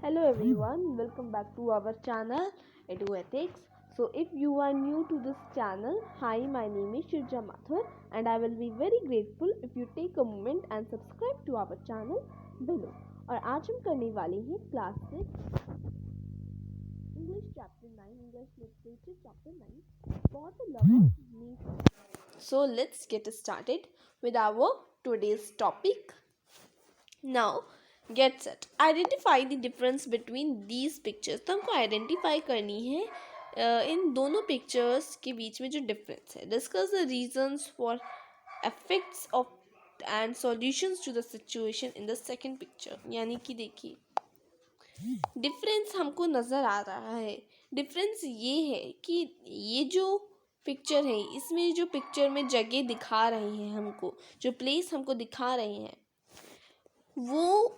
Hello everyone, welcome back to our channel EduEthics. So if you are new to this channel, hi, my name is Shirja Mathur and I will be very grateful if you take a moment and subscribe to our channel below. और आज हम करने वाले हैं class 6 English chapter 9 English literature chapter 9 for the love of nature. So let's get started with our today's topic. Now get set. Identify the difference between these pictures. तो हमको identify करनी है इन दोनों पिक्चर्स के बीच में जो डिफरेंस है. Discuss the reasons for effects of and solutions to the situation in the second picture. यानी कि देखिए डिफरेंस हमको नज़र आ रहा है. डिफरेंस ये है कि ये जो पिक्चर है इसमें जो पिक्चर में जगह दिखा रहे हैं हमको, जो प्लेस हमको दिखा रहे हैं वो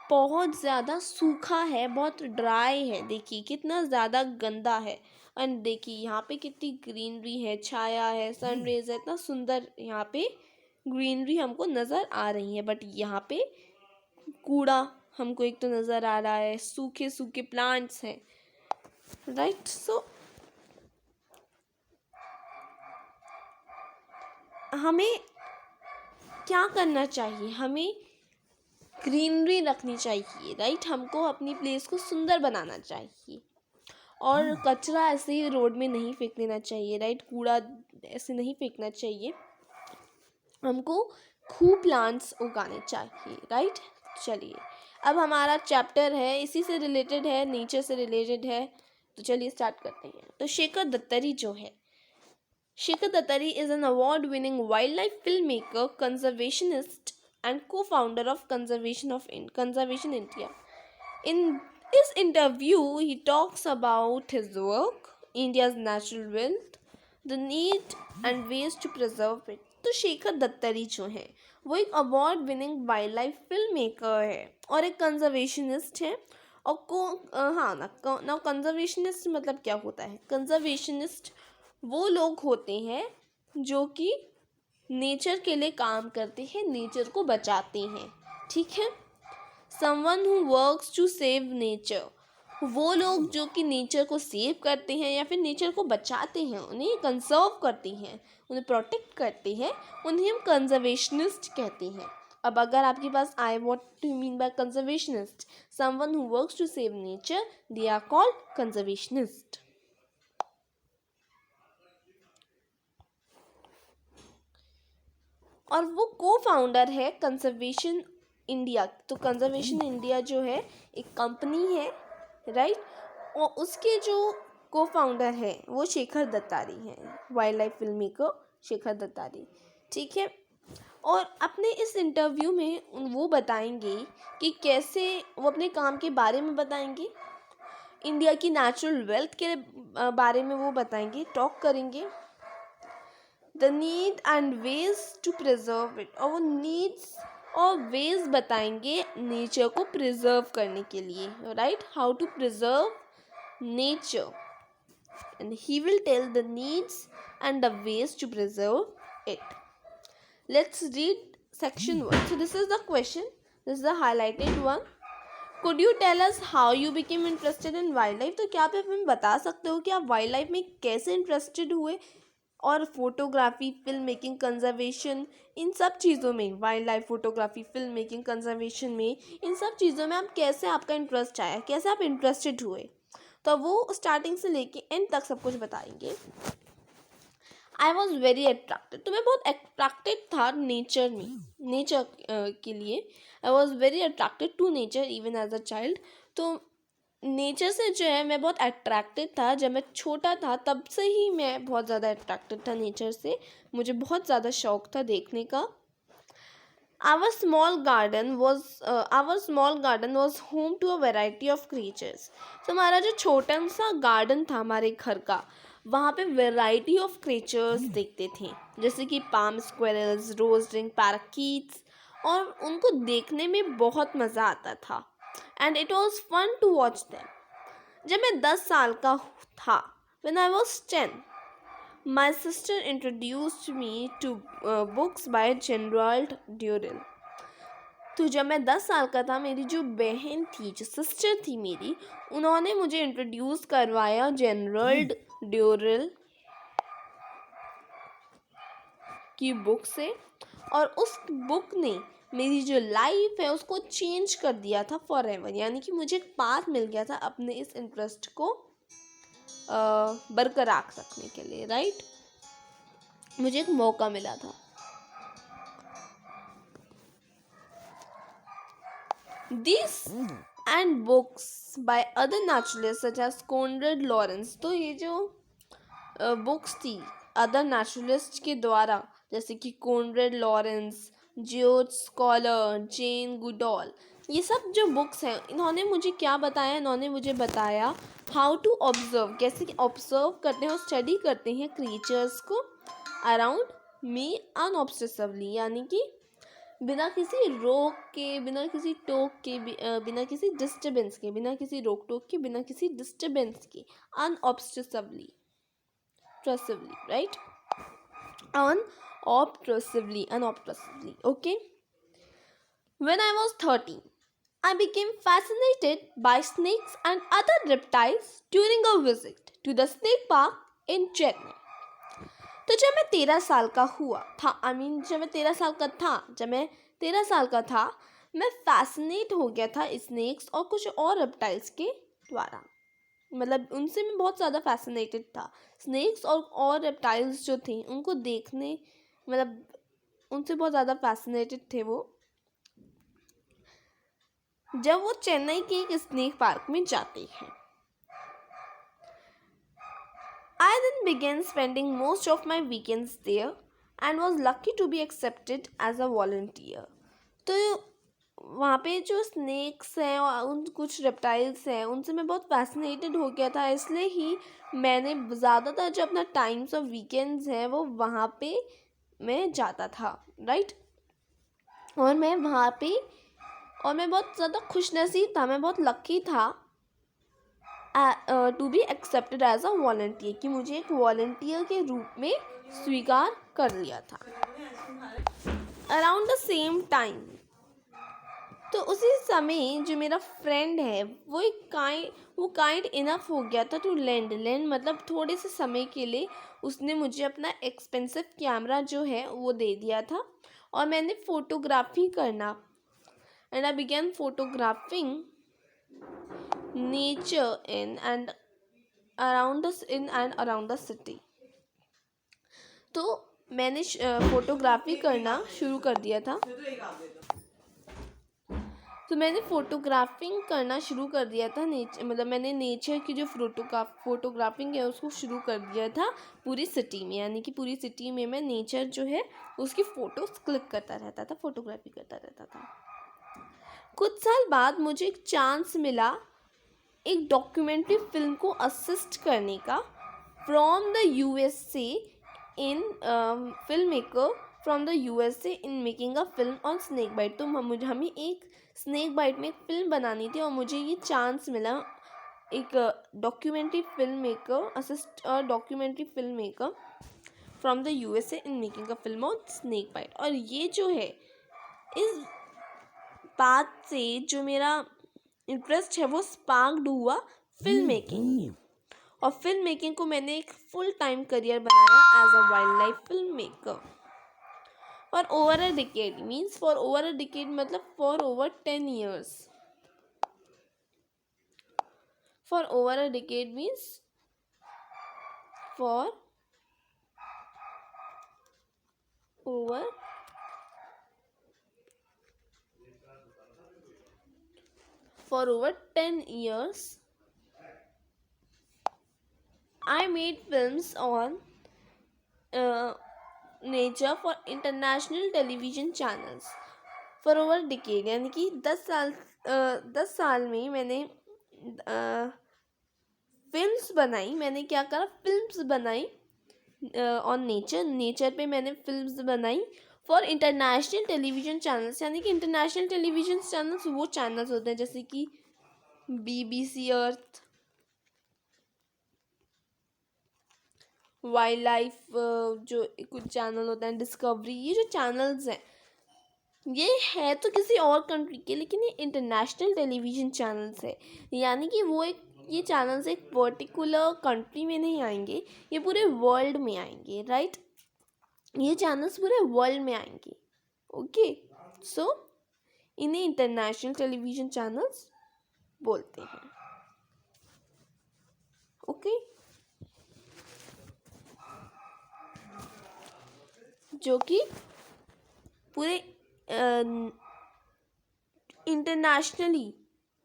बहुत ज़्यादा सूखा है, बहुत ड्राई है. देखिए कितना ज़्यादा गंदा है. एंड देखिए यहाँ पे कितनी ग्रीनरी है, छाया है, सनरेज है, इतना सुंदर यहाँ पे ग्रीनरी हमको नज़र आ रही है. बट यहाँ पे कूड़ा हमको एक तो नज़र आ रहा है, सूखे सूखे प्लांट्स हैं, राइट. सो हमें क्या करना चाहिए? हमें ग्रीनरी रखनी चाहिए, राइट. हमको अपनी प्लेस को सुंदर बनाना चाहिए और कचरा ऐसे ही रोड में नहीं फेंक देना चाहिए, राइट. कूड़ा ऐसे नहीं फेंकना चाहिए. हमको खूब प्लांट्स उगाने चाहिए, राइट. चलिए अब हमारा चैप्टर है, इसी से रिलेटेड है, नेचर से रिलेटेड है. तो चलिए स्टार्ट करते हैं. तो शेखर दत्तरी जो है, Shekhar Dattari is an award-winning wildlife filmmaker, conservationist, and co-founder of Conservation India. In this interview, he talks about his work, India's natural wealth, the need and ways to preserve it. तो शेखर दत्तरी जो है वो एक award winning wild life film maker है और एक conservationist है. और ना कंजर्वेशनिस्ट मतलब क्या होता है? कंजर्वेशनिस्ट वो लोग होते हैं जो कि नेचर के लिए काम करते हैं, नेचर को बचाते हैं, ठीक है. Someone who works to save nature, वो लोग जो कि नेचर को सेव करते हैं या फिर नेचर को बचाते हैं, उन्हें कंजर्व करते हैं, उन्हें प्रोटेक्ट करते हैं, उन्हें हम कंजर्वेशनिस्ट कहते हैं. अब अगर आपके पास आए what do mean by conservationist, someone who works to save nature, they are called conservationist. और वो को फाउंडर है कंजर्वेशन इंडिया. तो कंजर्वेशन इंडिया जो है एक कंपनी है, राइट. और उसके जो को फाउंडर है वो शेखर दत्तारी हैं, wildlife film maker Shekhar Dattari, ठीक है. और अपने इस इंटरव्यू में वो बताएंगे कि कैसे वो अपने काम के बारे में बताएंगे, इंडिया की नेचुरल वेल्थ के बारे में वो बताएंगे, टॉक करेंगे. The need and ways to preserve it, और वो नीड्स और वेज बताएंगे नेचर को प्रिजर्व करने के लिए, right. How to preserve nature and he will tell the needs and the ways to preserve it. Let's read section 1. So this is the question, this is the highlighted one. Could you tell us how you became interested in wildlife? तो क्या आप हमें बता सकते हो कि आप wild life में कैसे इंटरेस्टेड हुए, और फोटोग्राफी, फिल्म मेकिंग, कंजर्वेशन, इन सब चीज़ों में, wild life photography, film making, conservation में, इन सब चीज़ों में आप कैसे, आपका इंटरेस्ट आया, कैसे आप इंटरेस्टेड हुए. तो वो स्टार्टिंग से लेके एंड तक सब कुछ बताएंगे. आई वॉज वेरी अट्रैक्टेड, तो मैं बहुत अट्रैक्टेड था नेचर में, नेचर के लिए. I was very attracted to nature even as a child. तो नेचर से जो है मैं बहुत अट्रैक्टेड था. जब मैं छोटा था तब से ही मैं बहुत ज़्यादा अट्रैक्टेड था नेचर से. मुझे बहुत ज़्यादा शौक था देखने का. Our small garden was home to a variety of creatures. तो हमारा जो छोटा सा गार्डन था हमारे घर का, वहाँ पे वेराइटी ऑफ क्रिएचर्स देखते थे, जैसे कि palm squirrels, rose ring parakeets, और उनको देखने में बहुत मज़ा आता था. And it was fun to watch them. जब मैं 10 साल का था, when I was 10, my sister introduced me to books by Gerald Durrell. तो जब मैं 10 साल का था, मेरी जो बहन थी, जो सिस्टर थी मेरी, उन्होंने मुझे इंट्रोड्यूस करवाया जनरल ड्यूरल की बुक से, और उस बुक ने मेरी जो लाइफ है उसको चेंज कर दिया था फॉर एवर। यानी कि मुझे एक पाथ मिल गया था अपने इस इंटरेस्ट को बरकरार रखने के लिए, राइट। मुझे एक मौका मिला था। These and books by other naturalists such as Conrad Lawrence, तो ये जो बुक्स थी अदर नेचुरलिस्ट के द्वारा, जैसे कि Conrad Lawrence, George scholar, Jane Goodall, ये सब जो बुक्स हैं, इन्होंने मुझे क्या बताया? इन्होंने मुझे बताया हाउ टू ऑब्जर्व, कैसे ऑब्जर्व करते हैं और स्टडी करते हैं क्रिएचर्स को अराउंड मी अनऑब्सेसिवली, यानी कि बिना किसी रोक के, बिना किसी टोक के, बिना किसी डिस्टर्बेंस के, बिना किसी रोक टोक के, बिना किसी डिस्टर्बेंस के, अनऑब्सेसिवली, right? Unobtrusively. Okay. When I was 13, I became fascinated by snakes and other reptiles during a visit to the snake park in Chennai. तो जब मैं 13 साल का हुआ था, जब मैं 13 साल का था, मैं फैसिनेट हो गया था स्नेक्स और कुछ और रेप्टाइल्स के द्वारा। मतलब उनसे मैं बहुत ज़्यादा फैसिनेटेड था। स्नेक्स और रेप्टाइल्स जो थे उनको देखने, मतलब उनसे बहुत ज़्यादा फैसिनेटेड थे वो, जब वो चेन्नई के एक स्नेक पार्क में जाते हैं। I then began spending most of my weekends there and was lucky to be accepted as a volunteer. तो वहाँ पे जो स्नेक्स हैं और उन कुछ रेप्टाइल्स हैं, उनसे मैं बहुत फैसिनेटेड हो गया था, इसलिए ही मैंने ज़्यादातर जो अपना टाइम्स ऑफ वीकेंड्स हैं वो वहाँ पे मैं जाता था, राइट। और मैं वहाँ पे, और मैं बहुत ज़्यादा खुशनसीब था, मैं बहुत लकी था to be accepted as a volunteer, कि मुझे एक वॉलंटियर के रूप में स्वीकार कर लिया था। अराउंड द सेम टाइम, तो उसी समय जो मेरा फ्रेंड है वो काइंड इनफ हो गया था टू लेंड, मतलब थोड़े से समय के लिए उसने मुझे अपना एक्सपेंसिव कैमरा जो है वो दे दिया था, और मैंने फोटोग्राफी करना, and I began photographing nature in and around the city. तो मैंने फोटोग्राफी करना शुरू कर दिया था। मतलब मैंने नेचर की जो फोटोग्राफिंग है उसको शुरू कर दिया था पूरी सिटी में, यानी कि पूरी सिटी में मैं नेचर जो है उसकी फ़ोटोज़ क्लिक करता रहता था, फोटोग्राफी करता रहता था। कुछ साल बाद मुझे एक चांस मिला एक डॉक्यूमेंट्री फिल्म को असिस्ट करने का from the USA in film maker from the USA in making a film on snake bite. तो हमें एक स्नेक बाइट में एक फिल्म बनानी थी, और मुझे ये चांस मिला एक documentary film maker from the USA in making a film on snake bite. और ये जो है, इस बात से जो मेरा इंटरेस्ट है वो स्पार्क्ड हुआ फिल्म मेकिंग, और फिल्म मेकिंग को मैंने एक फुल टाइम करियर बनाया as a wildlife film maker. और ओवर अ डिकेड मतलब for over 10 years। For over a decade means for over 10 years I made films on nature for international television channels for over a decade। यानी कि 10 साल में मैंने films बनाई। मैंने क्या करा, फिल्म्स बनाई ऑन नेचर पे मैंने फिल्म्स बनाई फॉर इंटरनेशनल टेलीविज़न चैनल्स। यानी कि इंटरनेशनल टेलीविज़न चैनल्स वो चैनल्स होते हैं जैसे कि BBC अर्थ, वाइल्ड लाइफ, जो कुछ चैनल होते हैं, डिस्कवरी, ये जो चैनल्स हैं ये है तो किसी और कंट्री के, लेकिन ये इंटरनेशनल टेलीविज़न चैनल्स है, यानी कि वो एक ये चैनल्स एक पर्टिकुलर कंट्री में नहीं आएंगे, ये पूरे वर्ल्ड में आएंगे, राइट। ये चैनल्स पूरे वर्ल्ड में आएंगे, ओके। सो इन्हें इंटरनेशनल टेलीविज़न चैनल्स बोलते हैं, ओके। जो कि पूरे इंटरनेशनली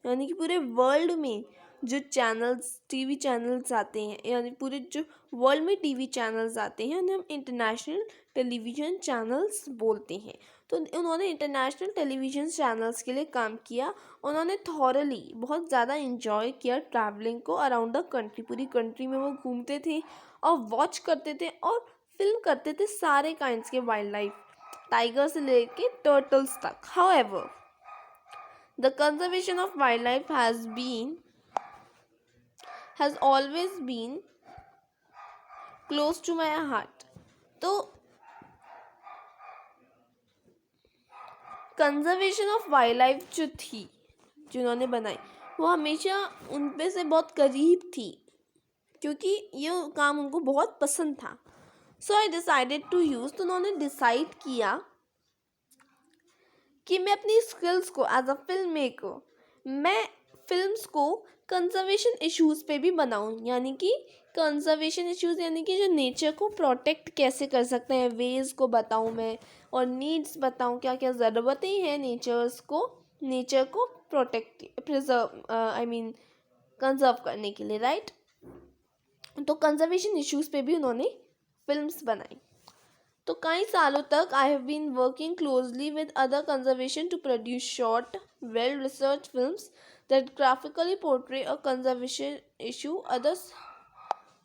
यानी कि पूरे वर्ल्ड में जो चैनल्स टीवी चैनल्स आते हैं, यानी पूरे जो वर्ल्ड में टीवी चैनल्स आते हैं उन्हें हम इंटरनेशनल टेलीविज़न चैनल्स बोलते हैं। तो उन्होंने इंटरनेशनल टेलीविज़न चैनल्स के लिए काम किया। उन्होंने थॉरली बहुत ज़्यादा इन्जॉय किया ट्रैवलिंग को अराउंड द कंट्री। पूरी कंट्री में वो घूमते थे और वॉच करते थे और फिल्म करते थे सारे काइंड्स के वाइल्ड लाइफ, टाइगर से लेके टर्टल्स तक। However, the conservation of wildlife has always been close to my heart. तो कंजर्वेशन ऑफ वाइल्ड लाइफ जो थी, जिन्होंने बनाई, वो हमेशा उन पे से बहुत करीब थी, क्योंकि ये काम उनको बहुत पसंद था। सो आई डिसाइडेड टू यूज़, तो उन्होंने डिसाइड किया कि मैं अपनी स्किल्स को एज अ फिल्म मेकर, मैं फिल्म्स को कंजर्वेशन इश्यूज़ पे भी बनाऊँ, यानी कि कंजर्वेशन इश्यूज़ यानी कि जो नेचर को प्रोटेक्ट कैसे कर सकते हैं, वेज को बताऊँ मैं, और नीड्स बताऊँ, क्या क्या ज़रूरतें हैं नेचर को protect preserve I mean conserve करने के लिए, राइट। तो कंजर्वेशन इश्यूज़ पे भी उन्होंने फिल्म्स बनाई। तो कई सालों तक I have been working closely with other conservation to produce short well research films that graphically portray a conservation issue others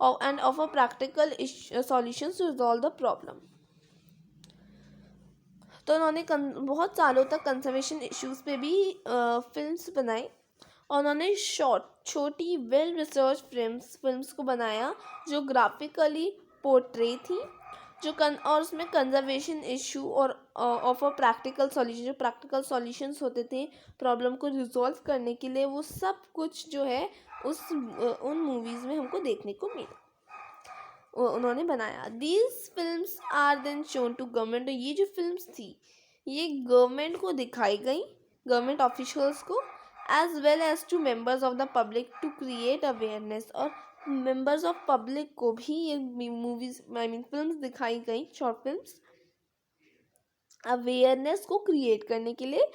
and offer practical solutions to resolve the problem. तो उन्होंने बहुत सालों तक कंजर्वेशन इश्यूज़ पे भी films बनाई, और उन्होंने छोटी वेल रिसर्च फिल्म्स को बनाया जो ग्राफिकली पोर्ट्रे थी, और उसमें कंजर्वेशन इशू और ऑफर प्रैक्टिकल सॉल्यूशन, जो प्रैक्टिकल सॉल्यूशंस होते थे प्रॉब्लम को रिजॉल्व करने के लिए, वो सब कुछ जो है उन मूवीज़ में हमको देखने को मिला, उन्होंने बनाया। These films are then shown to government. ये जो फिल्म्स थी ये गवर्नमेंट को दिखाई गई, गवर्नमेंट ऑफिशियल्स को, as well as to members of the public to create awareness. और मेंबर्स ऑफ पब्लिक को भी ये मूवीज आई मीन फिल्म्स दिखाई गई, शॉर्ट फिल्म्स, अवेयरनेस को क्रिएट करने के लिए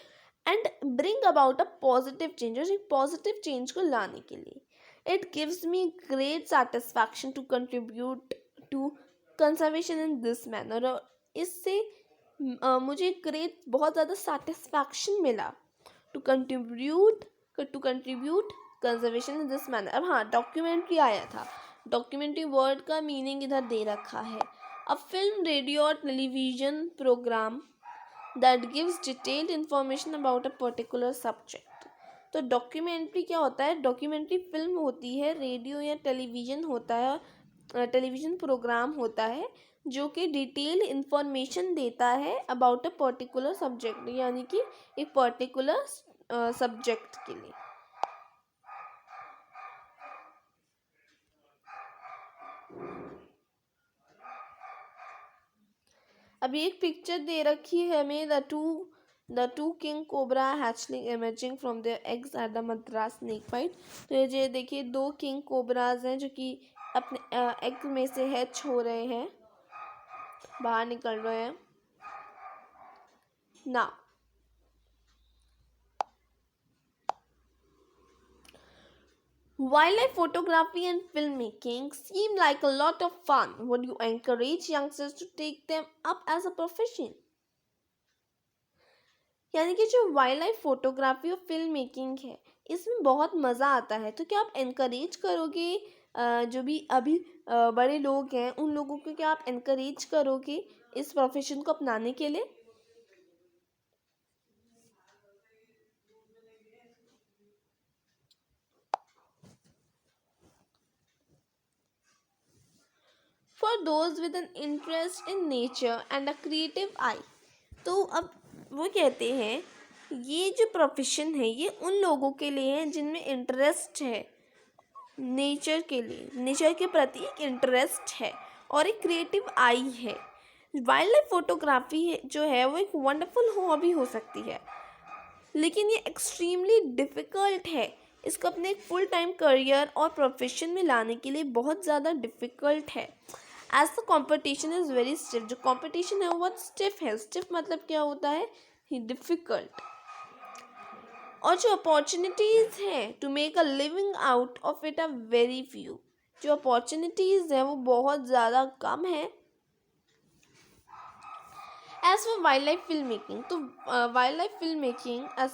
and bring about a positive change, और एक पॉजिटिव चेंज को लाने के लिए। It gives me great satisfaction to contribute to conservation in this manner. और इससे मुझे ग्रेट बहुत ज़्यादा सेटिस्फैक्शन मिला to contribute conservation in this manner. अब हाँ, डॉक्यूमेंट्री आया था। डॉक्यूमेंट्री वर्ड का मीनिंग इधर दे रखा है, अ फिल्म, रेडियो और television programme that gives detailed information about a particular subject. तो डॉक्यूमेंट्री क्या होता है? डॉक्यूमेंट्री फिल्म होती है, रेडियो या टेलीविज़न होता है, टेलीविज़न प्रोग्राम होता है जो कि डिटेल इंफॉर्मेशन देता है अबाउट अ पर्टिकुलर सब्जेक्ट, यानी कि एक पर्टिकुलर सब्जेक्ट के लिए। अभी एक पिक्चर दे रखी है हमें, the two king cobra hatchling emerging from their eggs at the Madras snake fight. तो ये देखिए, दो किंग कोबराज हैं जो कि अपने एग में से हैच हो रहे हैं, बाहर निकल रहे हैं ना। Wildlife photography and filmmaking seem like a lot of fun. Would you encourage youngsters to take them up as a profession? यानी कि जो वाइल्ड लाइफ फोटोग्राफी और फिल्म मेकिंग है, इसमें बहुत मज़ा आता है। तो क्या आप इनकरेज करोगे जो भी अभी बड़े लोग हैं उन लोगों को, क्या आप इनकरेज करोगे इस प्रोफेशन को अपनाने के लिए? For those with an interest in nature and a creative eye. तो अब वो कहते हैं ये जो प्रोफेशन है ये उन लोगों के लिए है जिनमें इंटरेस्ट है, नेचर के लिए, नेचर के प्रति एक इंटरेस्ट है और एक क्रिएटिव आई है। वाइल्ड लाइफ फोटोग्राफी जो है वो एक वंडरफुल हॉबी हो सकती है, लेकिन ये एक्सट्रीमली डिफ़िकल्ट है। इसको अपने एक फुल टाइम करियर और प्रोफेशन में लाने के लिए बहुत ज़्यादा डिफ़िकल्ट है। As the competition is very stiff, जो कॉम्पिटिशन है वो बहुत स्टिफ है। स्टिफ मतलब क्या होता है, डिफ़िकल्ट। और जो अपॉर्चुनिटीज़ हैं to make a living out of it are very few, जो अपॉर्चुनिटीज़ हैं वो बहुत ज़्यादा कम है। As for wildlife film making, तो wildlife film making as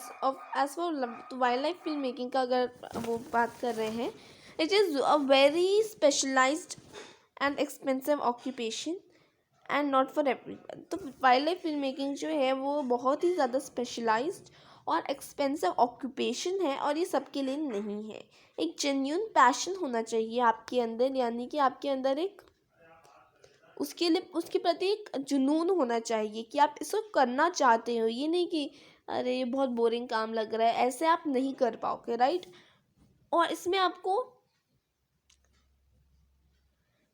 for wildlife film making का अगर वो बात कर रहे हैं, it is a very specialised and expensive occupation and not for everyone. तो वाइल्ड लाइफ फिल्म मेकिंग जो है वो बहुत ही ज़्यादा स्पेशलाइज्ड और एक्सपेंसिव ऑक्यूपेशन है और ये सबके लिए नहीं है। एक जेन्यून पैशन होना चाहिए आपके अंदर, यानी कि आपके अंदर एक उसके लिए उसके प्रति एक जुनून होना चाहिए कि आप इसको करना चाहते हो। ये नहीं कि अरे ये बहुत बोरिंग काम लग रहा है, ऐसे आप नहीं कर पाओगे, राइट। और इसमें आपको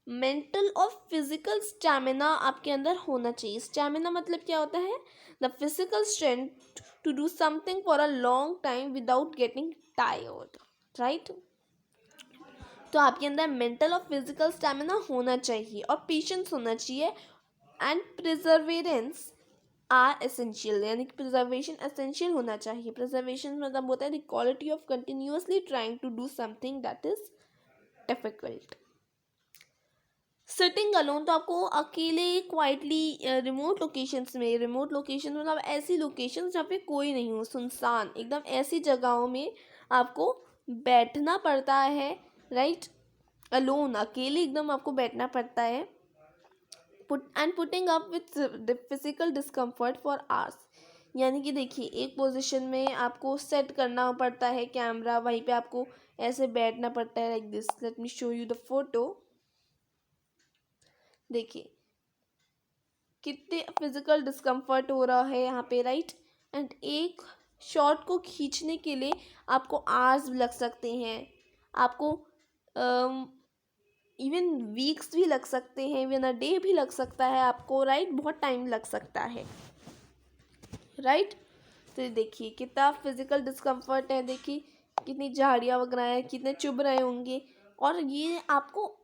मेंटल और फिजिकल स्टैमिना आपके अंदर होना चाहिए। स्टैमिना मतलब क्या होता है, the physical strength to do something for a long time without getting tired, right. तो आपके अंदर मेंटल और फिजिकल स्टैमिना होना चाहिए और पेशेंस होना चाहिए एंड प्रिजर्वेरेंस आर एसेंशियल, यानी कि प्रिजर्वेशन एसेंशियल होना चाहिए। प्रिजर्वेशन मतलब होता है the quality of continuously trying to do something that is difficult. Sitting alone, तो आपको अकेले क्वाइटली रिमोट लोकेशंस में, रिमोट लोकेशन मतलब ऐसी लोकेशंस जहाँ पे कोई नहीं हो, सुनसान एकदम ऐसी जगहों में आपको बैठना पड़ता है, राइट। अलोन, अकेले एकदम आपको बैठना पड़ता है। Putting up with physical discomfort for hours, यानी कि देखिए एक पोजीशन में आपको सेट करना पड़ता है कैमरा, वहीं पे आपको ऐसे बैठना पड़ता है like this. Let me show you the photo. देखिए कितने फिजिकल डिस्कम्फर्ट हो रहा है यहाँ पे, राइट। एंड एक शॉट को खींचने के लिए आपको आवर्स भी लग सकते हैं, आपको इवन वीक्स भी लग सकते हैं, इवन अ डे भी लग सकता है आपको, राइट। बहुत टाइम लग सकता है, राइट। तो ये देखिए कितना फिजिकल डिस्कम्फर्ट है, देखिए कितनी झाड़ियाँ वगैरह हैं, कितने चुभ रहे होंगे। और ये आपको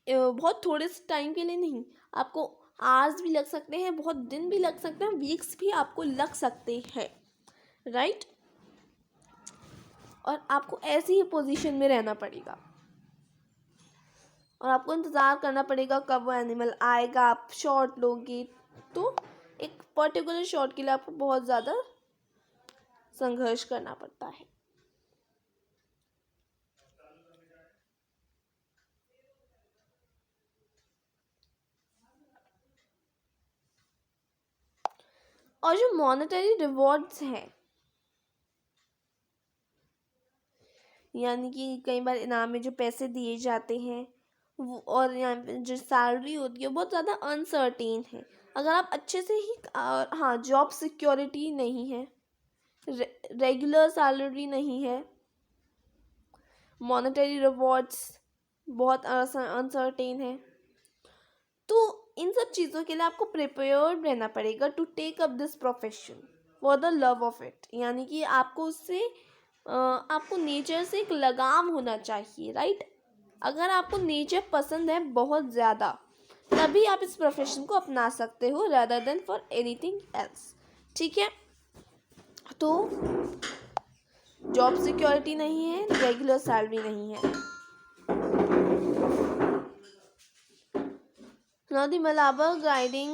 बहुत थोड़े से टाइम के लिए नहीं, आपको आवर्स भी लग सकते हैं, बहुत दिन भी लग सकते हैं, वीक्स भी आपको लग सकते हैं, राइट। और आपको ऐसी ही पोजीशन में रहना पड़ेगा और आपको इंतज़ार करना पड़ेगा कब वो एनिमल आएगा, आप शॉट लोगे। तो एक पर्टिकुलर शॉट के लिए आपको बहुत ज़्यादा संघर्ष करना पड़ता है। और जो मॉनेटरी रिवॉर्ड्स हैं, यानी कि कई बार इनाम में जो पैसे दिए जाते हैं वो, और यहाँ पे जो सैलरी होती है बहुत ज़्यादा अनसर्टेन है। अगर आप अच्छे से ही हाँ, जॉब सिक्योरिटी नहीं है, रेगुलर सैलरी नहीं है, मॉनेटरी रिवॉर्ड्स बहुत अनसर्टेन है, तो इन सब चीज़ों के लिए आपको प्रिपेयर्ड रहना पड़ेगा to take up this profession for the love of it. यानी कि आपको उससे आपको नेचर से एक लगाव होना चाहिए, राइट। अगर आपको नेचर पसंद है बहुत ज़्यादा, तभी आप इस प्रोफेशन को अपना सकते हो rather than for anything else, ठीक है। तो जॉब सिक्योरिटी नहीं है, रेगुलर सैलरी नहीं है। Now the Malabar guiding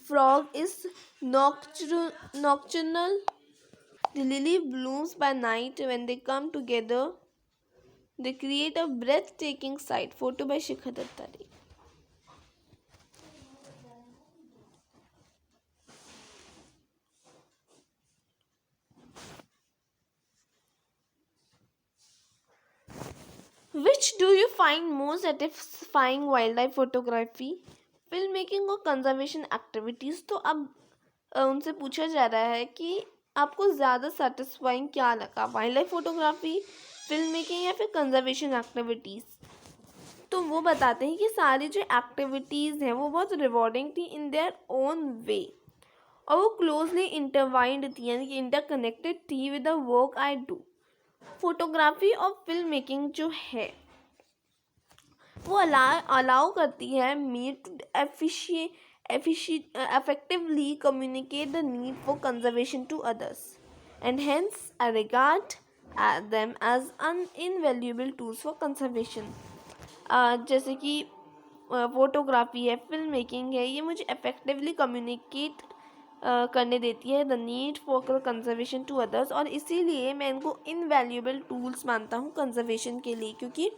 frog is nocturnal. The lily blooms by night. When they come together, they create a breathtaking sight. Photo by Shikhar Dattari. Which do you find most satisfying wildlife photography? Film making और conservation activities. तो अब उनसे पूछा जा रहा है कि आपको ज़्यादा सेटिस्फाइंग क्या लगा, wild life photography, film making या फिर कंजर्वेशन एक्टिविटीज़। तो वो बताते हैं कि सारी जो एक्टिविटीज़ हैं वो बहुत रिवॉर्डिंग थी इन देयर ओन वे, और वो क्लोजली इंटरवाइंड थी, यानी कि इंटरकनेक्टेड थी with the work I do. Photography और फिल्म मेकिंग जो है वो अलाउ करती है me to effectively communicate the need for conservation to others, and hence I regard them as invaluable tools for conservation। जैसे कि फोटोग्राफी है, फिल्म मेकिंग है, ये मुझे इफेक्टिवली कम्युनिकेट करने देती है the need for conservation to others, और इसीलिए मैं इनको इनवैल्यूएबल टूल्स मानता हूँ कंजर्वेशन के लिए, क्योंकि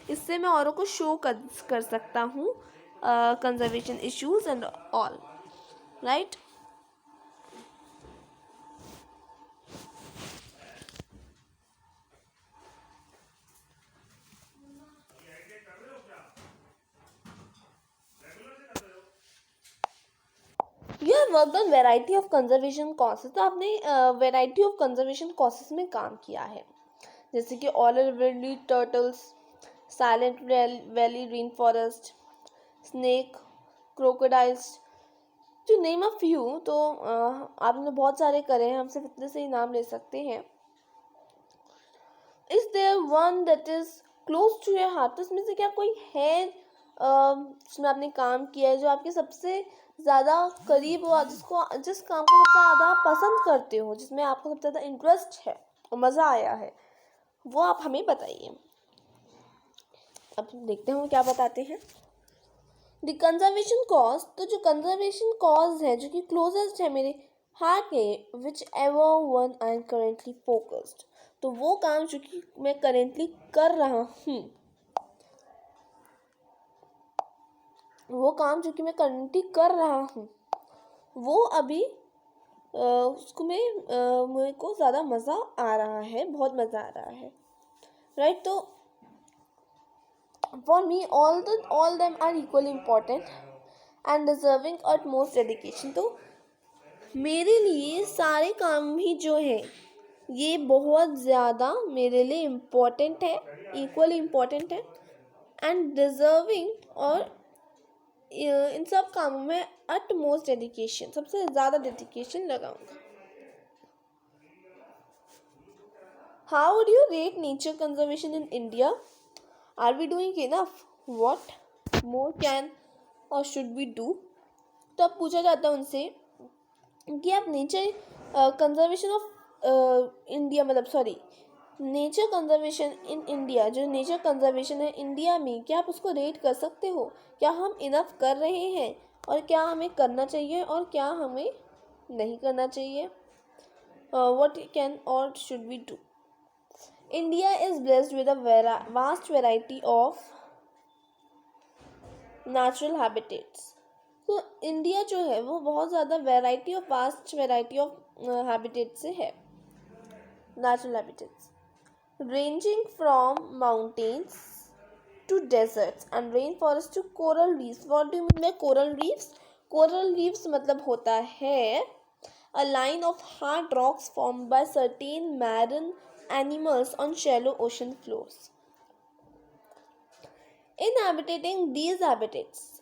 इससे मैं औरों को शो कर सकता हूँ conservation issues and all, right. You have worked on variety of conservation causes. तो आपने वेराइटी ऑफ कंजर्वेशन कॉसेस में काम किया है, जैसे कि ऑलर वेली turtles, Silent Valley rainforest, snake, crocodiles, to name a few. तो आपने बहुत सारे करे हैं, हम सिर्फ इतने से ही नाम ले सकते हैं। Is there one that is close to your heart. तो इसमें से क्या कोई है जिसमें आपने काम किया है जो आपके सबसे ज़्यादा करीब हो, जिस काम को सबसे ज़्यादा आप पसंद करते हो, जिसमें आपको सबसे ज़्यादा इंटरेस्ट है और मज़ा आया है, वो आप हमें बताइए। अब देखते हैं वो क्या बताते हैं। The conservation cause. तो जो कंजर्वेशन कॉज है, जो कि क्लोजेस्ट है मेरे हार्ट के, which ever one I am currently focused. तो वो काम जो कि मैं करेंटली कर रहा हूँ, वो काम जो कि मैं करंटली कर रहा हूँ, वो अभी उसको मेरे को ज़्यादा मज़ा आ रहा है, बहुत मज़ा आ रहा है, राइट। तो for me all them are equally important and deserving utmost dedication। तो मेरे लिए सारे काम ही जो है ये बहुत ज़्यादा मेरे लिए इम्पोर्टेंट है, इक्वली इम्पोर्टेंट है एंड डिज़र्विंग, और इन सब कामों में अटमोस्ट डेडिकेशन, सबसे ज़्यादा डेडिकेशन लगाऊंगा। How would you rate nature conservation in India? Are we doing enough? What more can और शुड वी डू? तो अब पूछा जाता है उनसे कि आप नेचर कंजर्वेशन ऑफ इंडिया, मतलब sorry, nature conservation in India, जो नेचर कंजर्वेशन है इंडिया में, क्या आप उसको रेट कर सकते हो? क्या हम इनफ कर रहे हैं, और क्या हमें करना चाहिए और क्या हमें नहीं करना चाहिए? व्हाट कैन और should we do? India is blessed with a vast variety of natural habitats. तो इंडिया जो है वो बहुत ज़्यादा वास्ट वेराइटी ऑफ हैबिटेट से है, natural habitats, ranging from mountains to deserts and rainforests to coral reefs। What do you mean by coral reefs? Coral reefs मतलब होता है a line of hard rocks formed by certain marine animals on shallow ocean floors. Inhabiting these habitats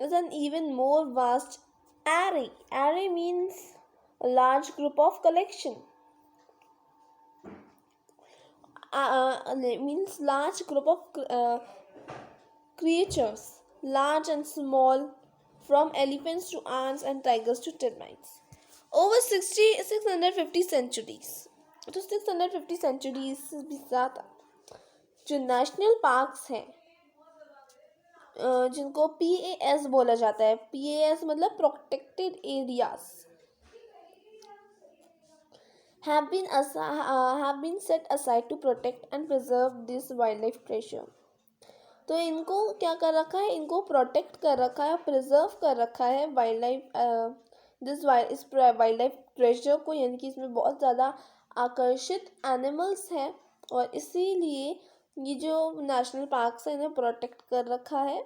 is an even more vast array. Array means a large group of collection. Means large group of creatures, large and small, from elephants to ants and tigers to termites, over 650 centuries। तो 650 centuries से भी ज़्यादा जो national parks हैं, जिनको PAS बोला जाता है, PAS मतलब protected areas, have been set aside to protect and preserve this wildlife treasure। तो इनको क्या कर रखा है, इनको प्रोटेक्ट कर रखा है, प्रिजर्व कर रखा है इस वाइल्ड लाइफ ट्रेजर को, यानी कि इसमें बहुत ज़्यादा आकर्षित एनिमल्स हैं, और इसीलिए ये जो नेशनल पार्क्स हैं इन्हें प्रोटेक्ट कर रखा है।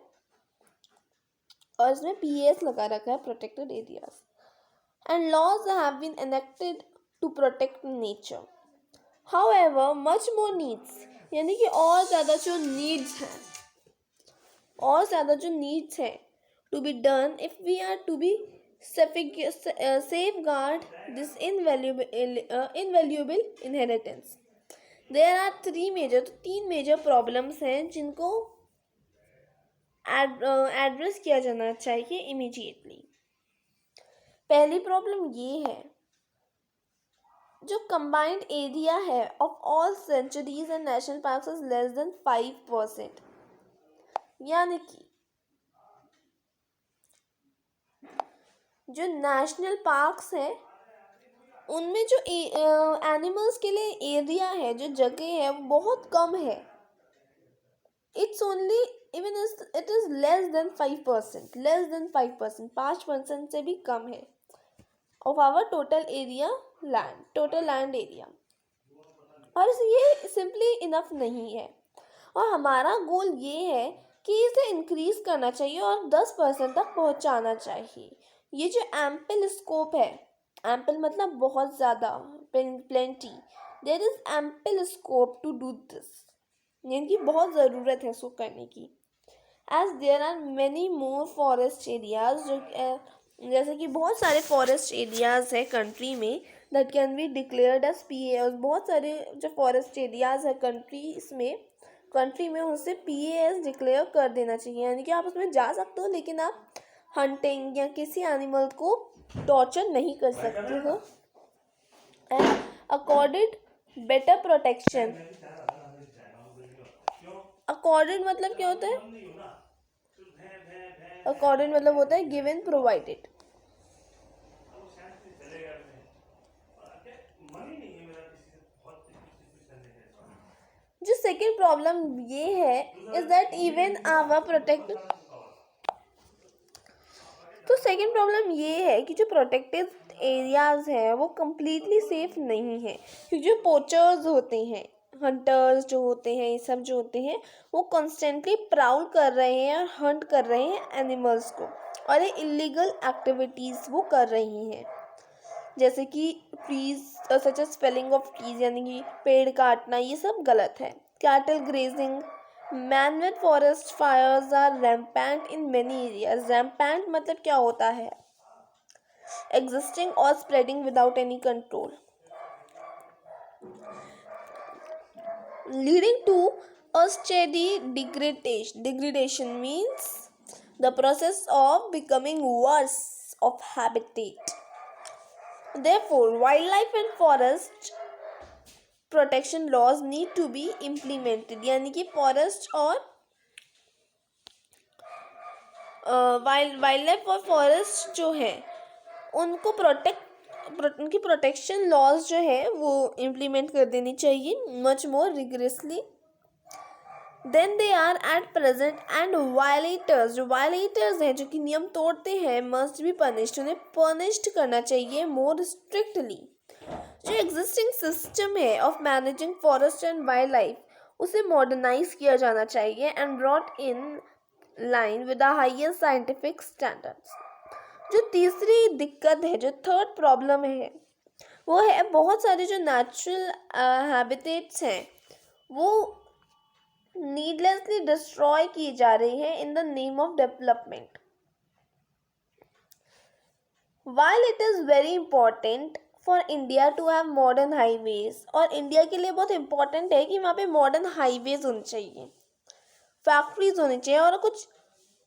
और इसमें PAS लगा रखा है, protected areas. And laws have been enacted to protect nature. However much more needs, यानी कि और ज़्यादा जो नीड्स हैं to be done if we are to be safeguard this invaluable inheritance. There are तीन मेजर प्रॉब्लम्स हैं जिनको address किया जाना चाहिए इमीडिएटली। पहली प्रॉब्लम ये है, जो कंबाइंड एरिया है of all sanctuaries and national parks is less than 5%, यानी कि जो नेशनल पार्क्स हैं उनमें जो एनिमल्स के लिए एरिया है, जो जगह है, वो बहुत कम है। It's only even it is less than 5%, 5% से भी कम है of our total land area. और ये सिंपली इनफ नहीं है, और हमारा गोल ये है कि इसे इंक्रीज करना चाहिए और 10% तक पहुंचाना चाहिए। ये जो एम्पल स्कोप है, एम्पल मतलब बहुत ज़्यादा, plenty, there is ample scope to do this, यानी कि बहुत ज़रूरत है इसको करने की। As there are many more forest areas, जो जैसे कि बहुत सारे फॉरेस्ट एरियाज है कंट्री में, that can be declared as PAS। बहुत सारे जो फॉरेस्ट एरियाज है कंट्री में उनसे PAS डिक्लेयर कर देना चाहिए, यानी कि आप उसमें जा सकते हो लेकिन आप हंटिंग या किसी एनिमल को टॉर्चर नहीं कर सकते हो। And accorded better protection, accorded मतलब क्या होता है? अकॉर्डेड मतलब होता है गिवन प्रोवाइडेड। जो सेकेंड प्रॉब्लम ये है is that even our protected, तो सेकेंड प्रॉब्लम ये है कि जो प्रोटेक्टेड एरियाज हैं वो कम्प्लीटली सेफ नहीं है, क्योंकि जो पोचर्स होते हैं, हंटर्स जो होते हैं, ये सब जो होते हैं, वो कॉन्स्टेंटली प्राउल कर रहे हैं और हंट कर रहे हैं एनिमल्स को, और ये इलीगल एक्टिविटीज़ वो कर रही हैं, जैसे कि trees such as felling of trees, यानी कि पेड़ काटना, ये सब गलत है। Cattle grazing, manmade forest fires are rampant in many areas. Rampant मतलब क्या होता है? एग्जिस्टिंग और spreading without any control, leading to a steady degradation means the process of becoming worse of habitat. Therefore, wildlife and forest protection laws need to be implemented, यानी कि forest और wild life और forest जो है उनको उनकी protection laws जो है वो इम्प्लीमेंट कर देनी चाहिए much more rigorously than they are at present. And violators, जो वायलेटर्स हैं, जो कि नियम तोड़ते हैं, मस्ट बी पनिश्ड, उन्हें पनिश्ड करना चाहिए मोर स्ट्रिक्टली। जो एग्जिस्टिंग सिस्टम है of managing forest and wildlife, उसे मॉडर्नाइज किया जाना चाहिए and brought in line with the highest scientific standards. जो तीसरी दिक्कत है, जो थर्ड प्रॉब्लम है, वो है बहुत सारे जो नेचुरल हैबिटेट्स हैं वो नीडलेसली डिस्ट्रॉय किए जा रहे हैं in the name of development. While it is very important for India to have modern highways, और इंडिया के लिए बहुत इम्पोर्टेंट है कि वहाँ पे मॉडर्न हाईवेज होने चाहिए, फैक्ट्रीज होनी चाहिए और कुछ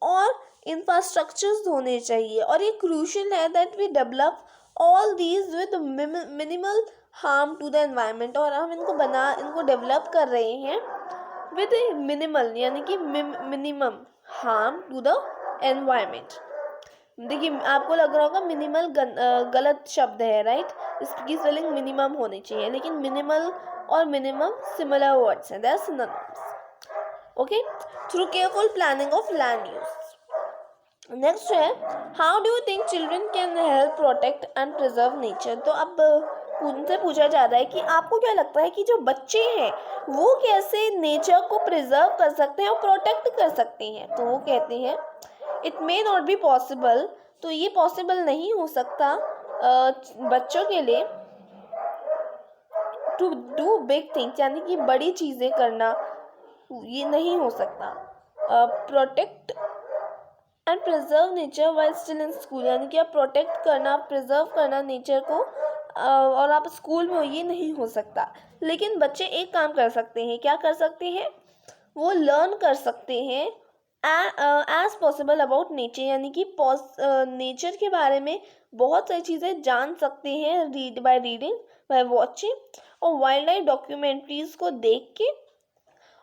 और इंफ्रास्ट्रक्चर्स होने चाहिए, और ये क्रूशल है that we develop all these with minimal harm to the environment. और हम इनको डेवलप कर रहे हैं विद मिनिमल, यानी कि minimum harm to the environment. देखिए आपको लग रहा होगा मिनिमल गलत शब्द है, राइट? इसकी स्पेलिंग मिनिमम होनी चाहिए, लेकिन मिनिमल और मिनिमम सिमिलर वर्ड्स हैं, they are synonyms. Okay, through careful planning of land use. Next है, how do you think children can help protect and preserve nature. तो अब उनसे पूछा जा रहा है कि आपको क्या लगता है कि जो बच्चे हैं वो कैसे नेचर को प्रिजर्व कर सकते हैं और प्रोटेक्ट कर सकते हैं। तो वो कहते हैं it may not be possible, तो ये पॉसिबल नहीं हो सकता बच्चों के लिए टू डू बिग थिंग्स, यानी कि बड़ी चीज़ें करना ये नहीं हो सकता। Protect and preserve nature while still in school, यानी कि आप प्रोटेक्ट करना, प्रिजर्व करना नेचर को और आप स्कूल में हो, ये नहीं हो सकता। लेकिन बच्चे एक काम कर सकते हैं, क्या कर सकते हैं, वो लर्न कर सकते हैं एज पॉसिबल अबाउट नेचर, यानी कि नेचर के बारे में बहुत सारी चीज़ें जान सकते हैं read by reading, by watching, और वाइल्ड लाइफ डॉक्यूमेंट्रीज को देख के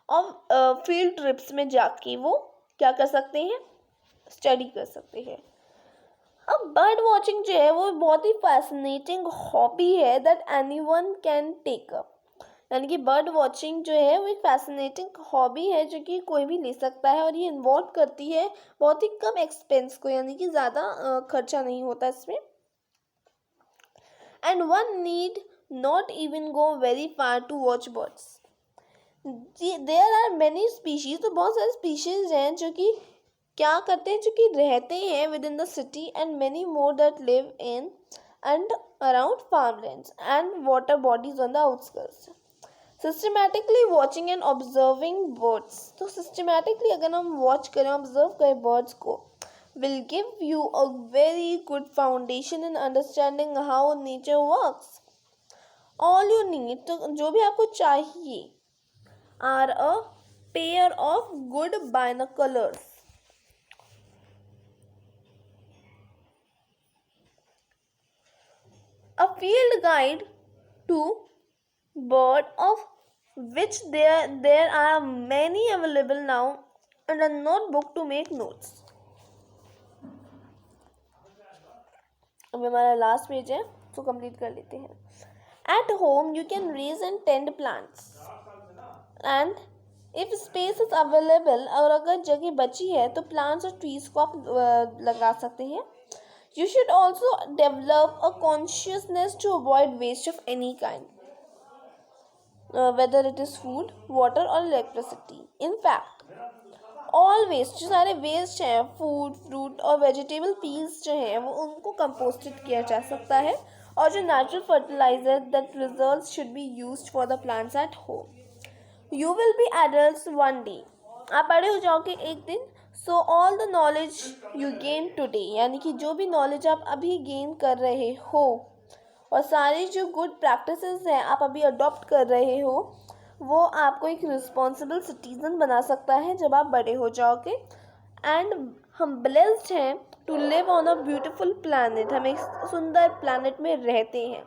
और फील्ड ट्रिप्स में जाके वो क्या कर सकते हैं, स्टडी कर सकते हैं। अब बर्ड वॉचिंग जो है वो बहुत ही फैसिनेटिंग हॉबी है that anyone can take up, यानी कि बर्ड वॉचिंग जो है वो एक फैसिनेटिंग हॉबी है जो कि कोई भी ले सकता है, और ये इन्वॉल्व करती है बहुत ही कम एक्सपेंस को, यानी कि ज़्यादा खर्चा नहीं होता इसमें। And one need not even go very far to watch birds. There are many species, तो बहुत सारे स्पीशीज हैं जो कि क्या करते हैं, जो कि रहते हैं within the city, and many more that live in and around farmlands and water bodies on the outskirts. Systematically watching and observing birds, तो सिस्टमैटिकली अगर हम वॉच करें, ऑब्जर्व करें बर्ड्स को, will give you a very good foundation in understanding how nature works. All you need, तो जो भी आपको चाहिए, are a pair of good binoculars, a field guide to bird of which there are many available now, and a notebook to make notes। अब हमारा last page है तो complete कर लेते हैं। At home you can raise and tend plants and if space is available, और अगर जगह बची है तो प्लांट्स और ट्रीज को आप लगा सकते हैं। You should also develop a consciousness to avoid waste of any kind, whether it is food, water or electricity. In fact, all waste, जो सारे वेस्ट हैं, फूड, फ्रूट और वेजिटेबल पील्स जो हैं, वो उनको कंपोस्टेड किया जा सकता है, और जो natural fertiliser that results should be used for the plants at home. You will be adults one day, आप बड़े हो जाओगे एक दिन। So all the knowledge you gain today, यानी कि जो भी नॉलेज आप अभी गेन कर रहे हो और सारी जो गुड प्रैक्टिसेस हैं आप अभी अडॉप्ट कर रहे हो, वो आपको एक रिस्पॉन्सिबल सिटीजन बना सकता है जब आप बड़े हो जाओगे। एंड हम ब्लेस्ड हैं to live on a beautiful planet, हम एक सुंदर प्लानट में रहते हैं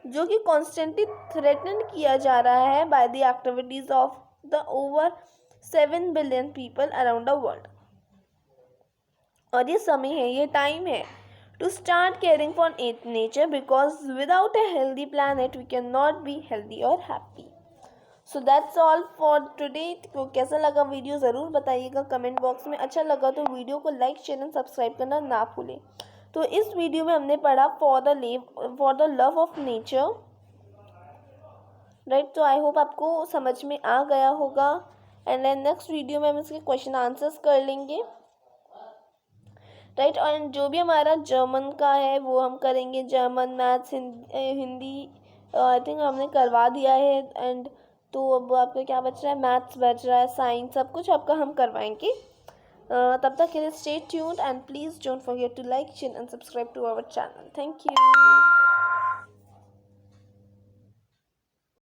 जो कि कॉन्स्टेंटली थ्रेटन किया जा रहा है by the activities of the over 7 billion people around the world. और ये समय है, ये टाइम है to start caring for nature, because without a healthy planet we can not be healthy और happy. So that's all for today. तो कैसा लगा वीडियो ज़रूर बताइएगा कमेंट बॉक्स में। अच्छा लगा तो वीडियो को लाइक, शेयर एंड सब्सक्राइब करना ना भूलें। तो इस वीडियो में हमने पढ़ा for the love of nature, right. तो आई होप आपको समझ में आ गया होगा, एंड देन नेक्स्ट वीडियो में हम इसके क्वेश्चन आंसर्स कर लेंगे, राइट। और जो भी हमारा जर्मन का है वो हम करेंगे, German, maths, Hindi I think हमने करवा दिया है। एंड तो अब आपका क्या बच रहा है, मैथ्स बच रहा है, साइंस, सब कुछ आपका हम करवाएंगे। तब तक के लिए stay tuned and please don't forget to like, share and subscribe to our channel. Thank you.